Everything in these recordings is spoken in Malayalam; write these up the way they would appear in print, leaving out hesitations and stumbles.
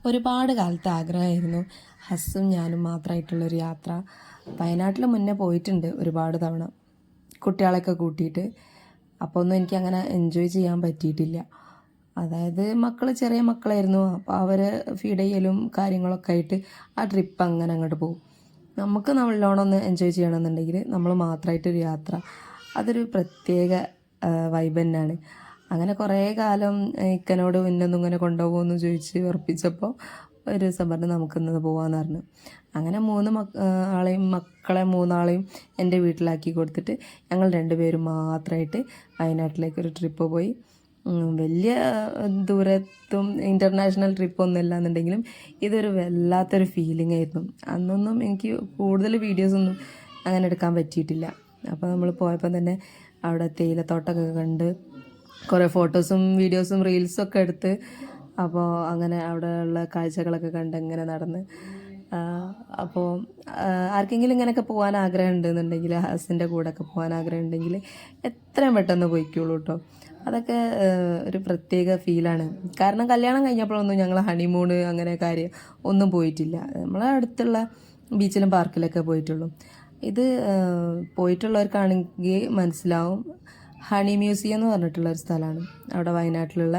ഒരുപാട് കാലത്തെ ആഗ്രഹമായിരുന്നു ഹസ്സും ഞാനും മാത്രമായിട്ടുള്ളൊരു യാത്ര. വയനാട്ടിൽ മുന്നേ പോയിട്ടുണ്ട് ഒരുപാട് തവണ കുട്ടികളെയൊക്കെ കൂട്ടിയിട്ട്. അപ്പോൾ ഒന്നും എനിക്കങ്ങനെ എൻജോയ് ചെയ്യാൻ പറ്റിയിട്ടില്ല. അതായത് മക്കൾ ചെറിയ മക്കളായിരുന്നു. അപ്പോൾ അവർ ഫീഡ് ചെയ്യലും കാര്യങ്ങളൊക്കെ ആയിട്ട് ആ ട്രിപ്പ് അങ്ങനെ അങ്ങോട്ട് പോകും. നമുക്ക് നല്ലോണം ഒന്ന് എൻജോയ് ചെയ്യണമെന്നുണ്ടെങ്കിൽ നമ്മൾ മാത്രമായിട്ടൊരു യാത്ര, അതൊരു പ്രത്യേക വൈബ് തന്നെയാണ്. അങ്ങനെ കുറേ കാലം ഇക്കനോട് ഇന്നൊന്നും ഇങ്ങനെ കൊണ്ടുപോകുമെന്ന് ചോദിച്ച് ഉറപ്പിച്ചപ്പോൾ ഒരു ദിവസം പറഞ്ഞ് നമുക്കിന്നത് പോകാമെന്ന് പറഞ്ഞു. അങ്ങനെ മക്കളെ മൂന്നാളെയും എൻ്റെ വീട്ടിലാക്കി കൊടുത്തിട്ട് ഞങ്ങൾ രണ്ടുപേരും മാത്രമായിട്ട് വയനാട്ടിലേക്കൊരു ട്രിപ്പ് പോയി. വലിയ ദൂരത്തും ഇൻ്റർനാഷണൽ ട്രിപ്പൊന്നും ഇല്ല എന്നുണ്ടെങ്കിലും ഇതൊരു വല്ലാത്തൊരു ഫീലിംഗ് ആയിരുന്നു. അന്നൊന്നും എനിക്ക് കൂടുതൽ വീഡിയോസൊന്നും അങ്ങനെ എടുക്കാൻ പറ്റിയിട്ടില്ല. അപ്പോൾ നമ്മൾ പോയപ്പോൾ തന്നെ അവിടെ തേയിലത്തോട്ടമൊക്കെ കണ്ട് കുറേ ഫോട്ടോസും വീഡിയോസും റീൽസൊക്കെ എടുത്ത്, അപ്പോൾ അങ്ങനെ അവിടെയുള്ള കാഴ്ചകളൊക്കെ കണ്ട് ഇങ്ങനെ നടന്ന്. അപ്പോൾ ആർക്കെങ്കിലും ഇങ്ങനെയൊക്കെ പോകാൻ ആഗ്രഹം ഉണ്ടെന്നുണ്ടെങ്കിൽ, ഹസ്സിൻ്റെ കൂടെയൊക്കെ പോകാൻ ആഗ്രഹം ഉണ്ടെങ്കിൽ എത്രയും പെട്ടെന്ന് പോയിക്കോളൂ കേട്ടോ. അതൊക്കെ ഒരു പ്രത്യേക ഫീലാണ്. കാരണം കല്യാണം കഴിഞ്ഞപ്പോഴൊന്നും ഞങ്ങൾ ഹണിമൂണ് അങ്ങനെ കാര്യം ഒന്നും പോയിട്ടില്ല. നമ്മളെ അടുത്തുള്ള ബീച്ചിലും പാർക്കിലൊക്കെ പോയിട്ടുള്ളൂ. ഇത് പോയിട്ടുള്ളവർക്കാണെങ്കിൽ മനസ്സിലാവും. ഹണി മ്യൂസിയം എന്ന് പറഞ്ഞിട്ടുള്ളൊരു സ്ഥലമാണ് അവിടെ വയനാട്ടിലുള്ള.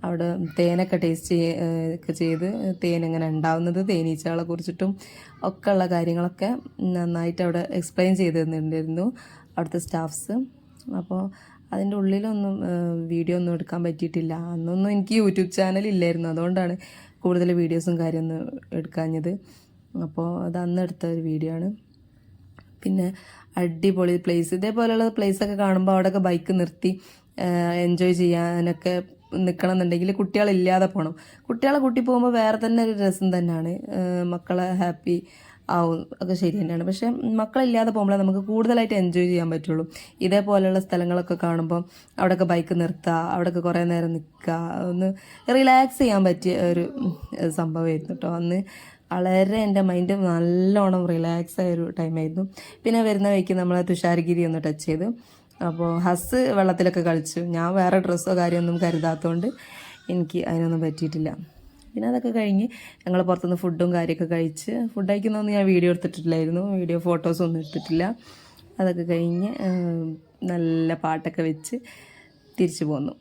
അവിടെ തേനൊക്കെ ടേസ്റ്റ് ഒക്കെ ചെയ്ത് തേൻ എങ്ങനെ ഉണ്ടാവുന്നത്, തേനീച്ചകളെ കുറിച്ചിട്ടും ഒക്കെ ഉള്ള കാര്യങ്ങളൊക്കെ നന്നായിട്ട് അവിടെ എക്സ്പ്ലെയിൻ ചെയ്ത് തന്നിട്ടുണ്ടായിരുന്നു അവിടുത്തെ സ്റ്റാഫ്സ്. അപ്പോൾ അതിൻ്റെ ഉള്ളിലൊന്നും വീഡിയോ ഒന്നും എടുക്കാൻ പറ്റിയിട്ടില്ല. അന്നൊന്നും എനിക്ക് യൂട്യൂബ് ചാനൽ ഇല്ലായിരുന്നു, അതുകൊണ്ടാണ് കൂടുതൽ വീഡിയോസും കാര്യമൊന്നും എടുക്കാഞ്ഞത്. അപ്പോൾ അത് അന്ന് എടുത്ത ഒരു വീഡിയോ ആണ്. പിന്നെ അടിപൊളി പ്ലേസ്, ഇതേപോലെയുള്ള പ്ലേസൊക്കെ കാണുമ്പോൾ അവിടെയൊക്കെ ബൈക്ക് നിർത്തി എൻജോയ് ചെയ്യാനൊക്കെ നിൽക്കണം എന്നുണ്ടെങ്കിൽ കുട്ടികളില്ലാതെ പോകണം. കുട്ടികളെ കൂട്ടി പോകുമ്പോൾ വേറെ തന്നെ ഒരു രസം തന്നെയാണ്. മക്കളെ ഹാപ്പി ആവും ഒക്കെ ശരി തന്നെയാണ്. പക്ഷേ മക്കളില്ലാതെ പോകുമ്പോഴേ നമുക്ക് കൂടുതലായിട്ട് എൻജോയ് ചെയ്യാൻ പറ്റുള്ളൂ. ഇതേപോലെയുള്ള സ്ഥലങ്ങളൊക്കെ കാണുമ്പോൾ അവിടെയൊക്കെ ബൈക്ക് നിർത്തുക, അവിടെയൊക്കെ കുറേ നേരം നിൽക്കുക, ഒന്ന് റിലാക്സ് ചെയ്യാൻ പറ്റിയ ഒരു സംഭവമായിരുന്നു കേട്ടോ. അന്ന് വളരെ എൻ്റെ മൈൻഡ് നല്ലോണം റിലാക്സ് ആയൊരു ടൈമായിരുന്നു. പിന്നെ വരുന്ന വഴിക്ക് നമ്മൾ തുഷാരഗിരി ഒന്ന് ടച്ച് ചെയ്തു. അപ്പോൾ ഹസ്സ് വെള്ളത്തിലൊക്കെ കളിച്ചു. ഞാൻ വേറെ ഡ്രസ്സോ കാര്യമൊന്നും കരുതാത്തതുകൊണ്ട് എനിക്ക് അതിനൊന്നും പറ്റിയിട്ടില്ല. പിന്നെ അതൊക്കെ കഴിഞ്ഞ് ഞങ്ങൾ പുറത്തുനിന്ന് ഫുഡും കാര്യമൊക്കെ കഴിച്ച്, ഫുഡ് കഴിക്കുന്നതൊന്നും ഞാൻ വീഡിയോ എടുത്തിട്ടില്ലായിരുന്നു, വീഡിയോ ഫോട്ടോസൊന്നും എടുത്തിട്ടില്ല. അതൊക്കെ കഴിഞ്ഞ് നല്ല പാട്ടൊക്കെ വെച്ച് തിരിച്ചു പോന്നു.